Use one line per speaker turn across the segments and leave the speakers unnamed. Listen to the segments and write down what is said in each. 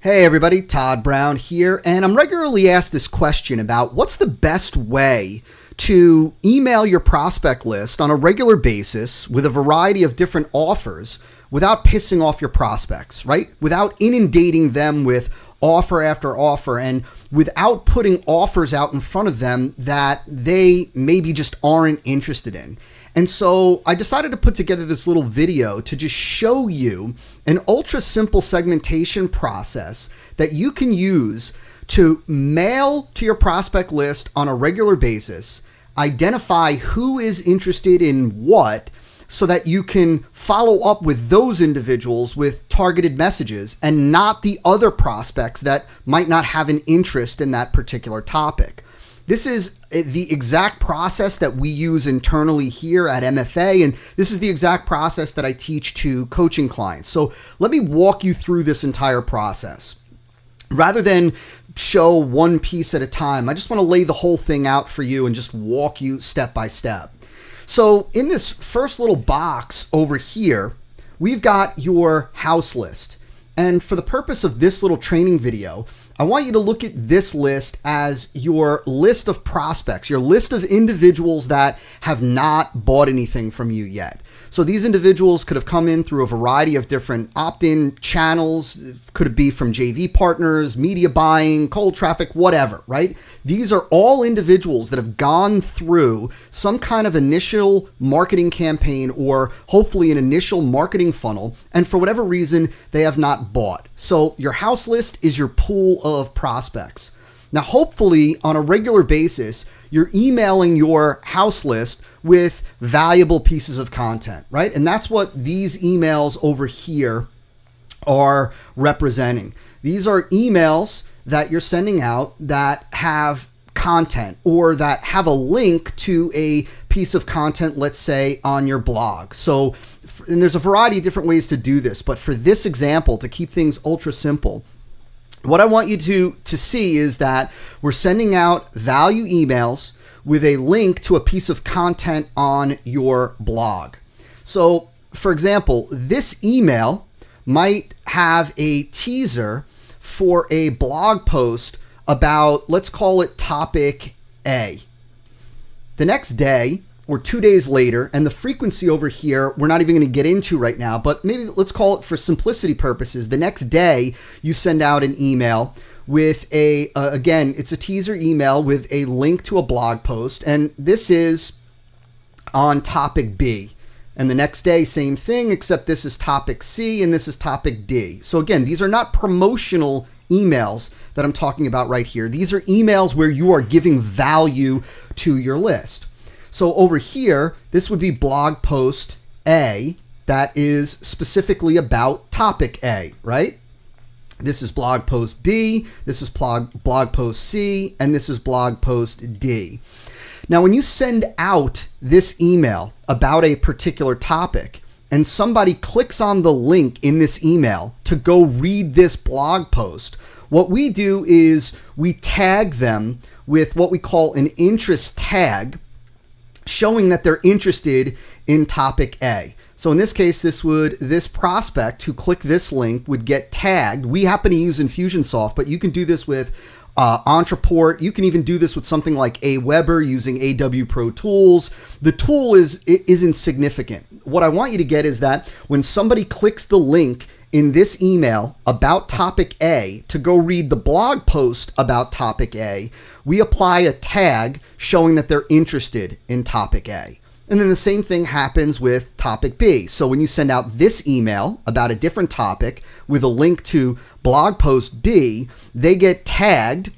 Hey everybody, Todd Brown here, and I'm regularly asked this question about what's the best way to email your prospect list on a regular basis with a variety of different offers without pissing off your prospects, right? Without inundating them with offer after offer and without putting offers out in front of them that they maybe just aren't interested in. And so I decided to put together this little video to just show you an ultra simple segmentation process that you can use to mail to your prospect list on a regular basis, identify who is interested in what, so that you can follow up with those individuals with targeted messages and not the other prospects that might not have an interest in that particular topic. This is the exact process that we use internally here at MFA, and this is the exact process that I teach to coaching clients. So let me walk you through this entire process. Rather than show one piece at a time, I just want to lay the whole thing out for you and just walk you step by step. So in this first little box over here, we've got your house list. And for the purpose of this little training video, I want you to look at this list as your list of prospects, your list of individuals that have not bought anything from you yet. So these individuals could have come in through a variety of different opt-in channels. Could it be from JV partners, media buying, cold traffic, whatever, right? These are all individuals that have gone through some kind of initial marketing campaign or hopefully an initial marketing funnel, and for whatever reason, they have not bought. So your house list is your pool of prospects. Now, hopefully on a regular basis, you're emailing your house list with valuable pieces of content, right? And that's what these emails over here are representing. These are emails that you're sending out that have content or that have a link to a piece of content, let's say on your blog. So, and there's a variety of different ways to do this, but for this example, to keep things ultra simple, what I want you to see is that we're sending out value emails with a link to a piece of content on your blog. So, for example, this email might have a teaser for a blog post about, let's call it topic A. The next day or 2 days later, and the frequency over here, we're not even going to get into right now, but maybe let's call it for simplicity purposes. The next day, you send out an email with again, it's a teaser email with a link to a blog post, and this is on topic B. And the next day, same thing, except this is topic C and this is topic D. So again, these are not promotional emails that I'm talking about right here. These are emails where you are giving value to your list. So over here, this would be blog post A that is specifically about topic A, right? This is blog post B, this is blog post C, and this is blog post D. Now, when you send out this email about a particular topic and somebody clicks on the link in this email to go read this blog post, what we do is we tag them with what we call an interest tag, showing that they're interested in topic A. So in this case, this prospect who clicked this link would get tagged. We happen to use Infusionsoft, but you can do this with Ontraport. You can even do this with something like Aweber using AW Pro Tools. The tool is insignificant. What I want you to get is that when somebody clicks the link in this email about topic A to go read the blog post about topic A, we apply a tag showing that they're interested in topic A. And then the same thing happens with topic B. So when you send out this email about a different topic with a link to blog post B, they get tagged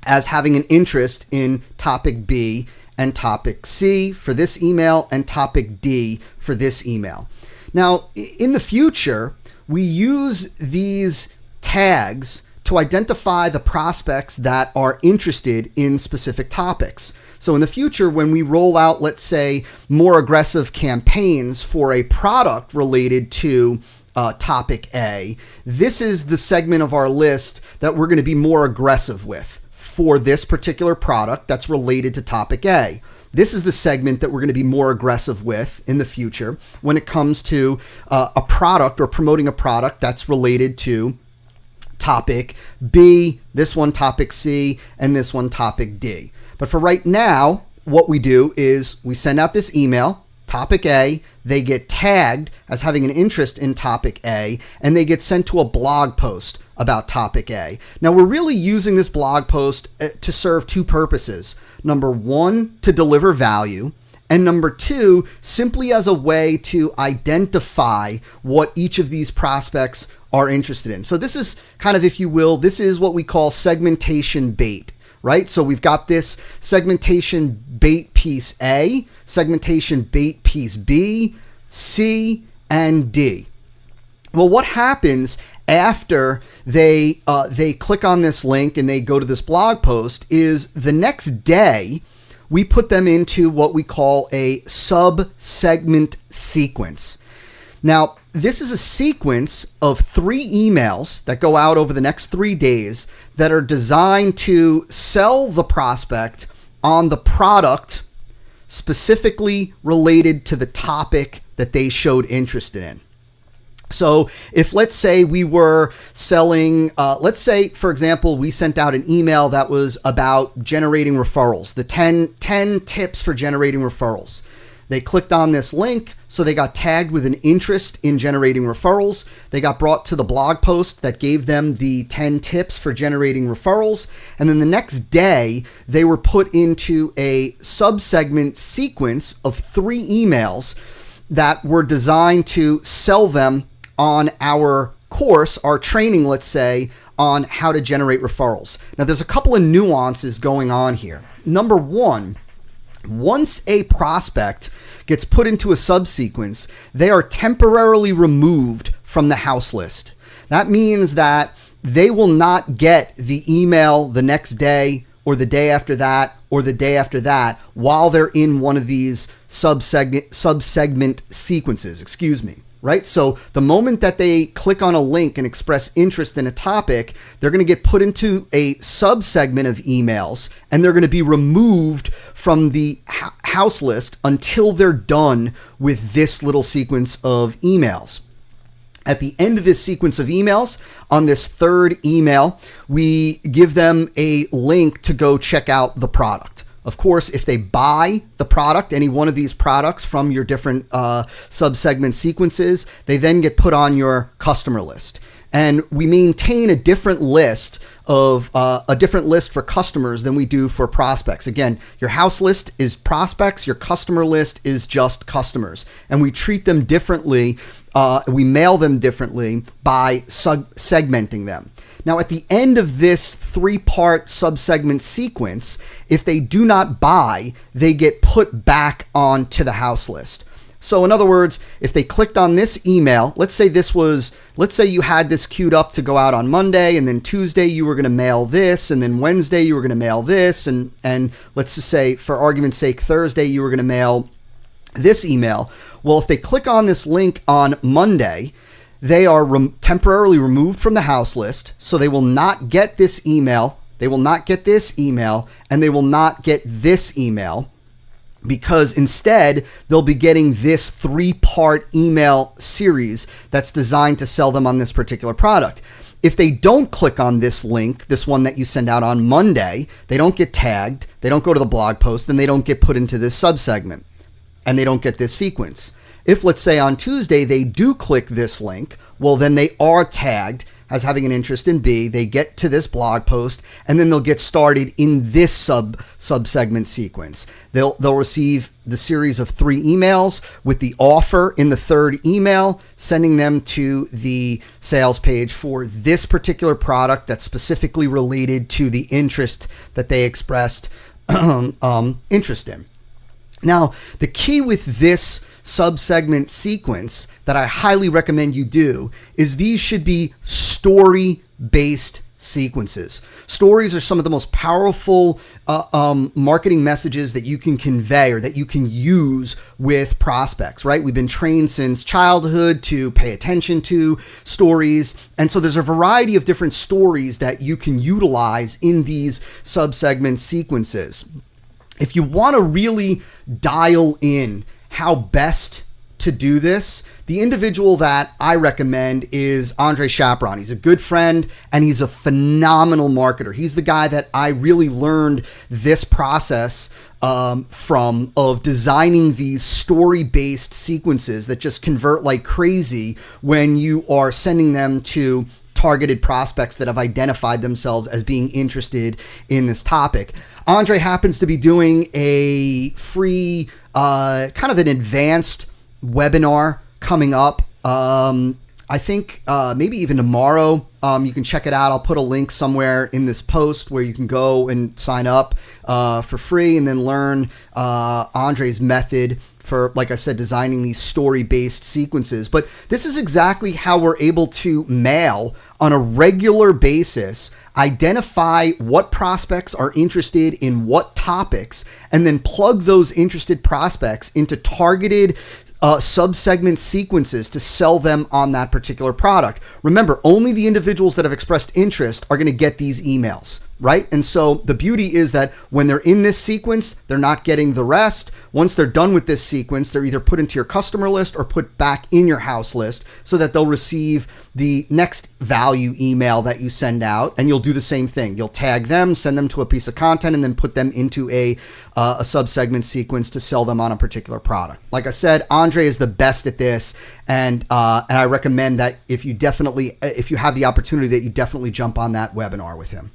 as having an interest in topic B and topic C for this email and topic D for this email. Now, in the future, we use these tags to identify the prospects that are interested in specific topics. So in the future, when we roll out, let's say, more aggressive campaigns for a product related to topic A, this is the segment of our list that we're going to be more aggressive with for this particular product that's related to topic A. This is the segment that we're going to be more aggressive with in the future when it comes to a product or promoting a product that's related to topic B, this one topic C, and this one topic D. But for right now, what we do is we send out this email, topic A, they get tagged as having an interest in topic A, and they get sent to a blog post about topic A. Now, we're really using this blog post to serve two purposes. Number one, to deliver value, and number two, simply as a way to identify what each of these prospects are interested in. So this is kind of, if you will, this is what we call segmentation bait, right? So we've got this segmentation bait piece A, segmentation bait piece B, C, and D. Well, what happens after they click on this link and they go to this blog post is the next day we put them into what we call a sub-segment sequence. Now, this is a sequence of 3 emails that go out over the next 3 days that are designed to sell the prospect on the product specifically related to the topic that they showed interest in. So if, let's say, we were selling, let's say, for example, we sent out an email that was about generating referrals, the 10 tips for generating referrals. They clicked on this link, so they got tagged with an interest in generating referrals. They got brought to the blog post that gave them the 10 tips for generating referrals. And then the next day, they were put into a sub-segment sequence of 3 emails that were designed to sell them on our course, our training, let's say, on how to generate referrals. Now, there's a couple of nuances going on here. Number one, once a prospect gets put into a subsequence, they are temporarily removed from the house list. That means that they will not get the email the next day or the day after that or the day after that while they're in one of these sub-segment sequences, right? So the moment that they click on a link and express interest in a topic, they're going to get put into a sub-segment of emails and they're going to be removed from the house list until they're done with this little sequence of emails. At the end of this sequence of emails, on this 3rd email, we give them a link to go check out the product. Of course, if they buy the product, any one of these products from your different sub-segment sequences, they then get put on your customer list. And we maintain a different list for customers than we do for prospects. Again, your house list is prospects, your customer list is just customers. And we treat them differently, we mail them differently by segmenting them. Now, at the end of this 3-part sub-segment sequence, if they do not buy, they get put back onto the house list. So in other words, if they clicked on this email, let's say you had this queued up to go out on Monday, and then Tuesday you were going to mail this, and then Wednesday you were going to mail this, and let's just say, for argument's sake, Thursday you were going to mail this email. Well, if they click on this link on Monday, they are temporarily removed from the house list, so they will not get this email, they will not get this email, and they will not get this email, because instead they'll be getting this 3-part email series that's designed to sell them on this particular product. If they don't click on this link, this one that you send out on Monday, they don't get tagged, they don't go to the blog post, and they don't get put into this subsegment, and they don't get this sequence. If, let's say, on Tuesday they do click this link, well, then they are tagged as having an interest in B. They get to this blog post, and then they'll get started in this sub-segment sequence. They'll receive the series of 3 emails with the offer in the 3rd email, sending them to the sales page for this particular product that's specifically related to the interest that they expressed interest in. Now, the key with this sub-segment sequence that I highly recommend you do is these should be story-based sequences. Stories are some of the most powerful marketing messages that you can convey or that you can use with prospects, right? We've been trained since childhood to pay attention to stories. And so there's a variety of different stories that you can utilize in these sub-segment sequences. If you want to really dial in how best to do this, the individual that I recommend is Andre Chaperon. He's a good friend and he's a phenomenal marketer. He's the guy that I really learned this process from, of designing these story-based sequences that just convert like crazy when you are sending them to targeted prospects that have identified themselves as being interested in this topic. Andre happens to be doing a free, kind of an advanced webinar coming up. I think maybe even tomorrow. You can check it out. I'll put a link somewhere in this post where you can go and sign up for free and then learn Andre's method for, like I said, designing these story-based sequences. But this is exactly how we're able to mail on a regular basis, identify what prospects are interested in what topics, and then plug those interested prospects into targeted sub-segment sequences to sell them on that particular product. Remember, only the individuals that have expressed interest are going to get these emails, right? And so the beauty is that when they're in this sequence, they're not getting the rest. Once they're done with this sequence, they're either put into your customer list or put back in your house list so that they'll receive the next value email that you send out. And you'll do the same thing. You'll tag them, send them to a piece of content, and then put them into a sub-segment sequence to sell them on a particular product. Like I said, Andre is the best at this. And I recommend that if you have the opportunity, that you definitely jump on that webinar with him.